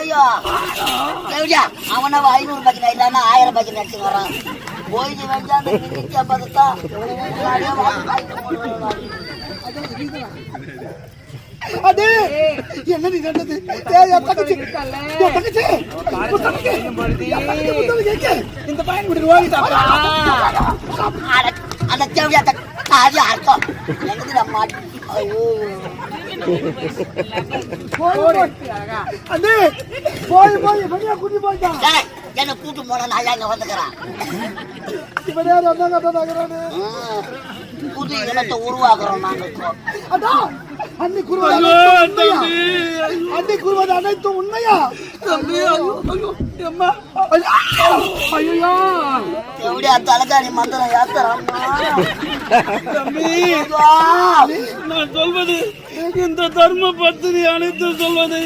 ஐயோ எப்படியா அவனை 500 பக்கம் இல்லைன்னா 1000 பக்கம் நடிச்சு வரான் போயிட்டு வச்சா அந்த நிச்சய பார்த்துதான் அது என்ன நீ சொன்னது இந்த பையன் கூட ஓடிட்டாப்பா அந்த தேவையா அது அர்த்தம் எனக்கு மாட்டி ஐயோ அது போய் போய் வெளியே கூட்டி போயிட்டான் என்ன கூட்டு போனா நான் இங்க வந்துக்கிறேன் இப்படியே வந்தாங்க புது இனத்தை உருவாக்குறோம் நாங்க அன்னை கூறுவது அனைத்தும் உண்மையா எப்படியா தலைகாணி மந்திரம் ஏத்துறான் நான் சொல்வது இந்த தர்ம பத்தினி அனைத்து சொல்வது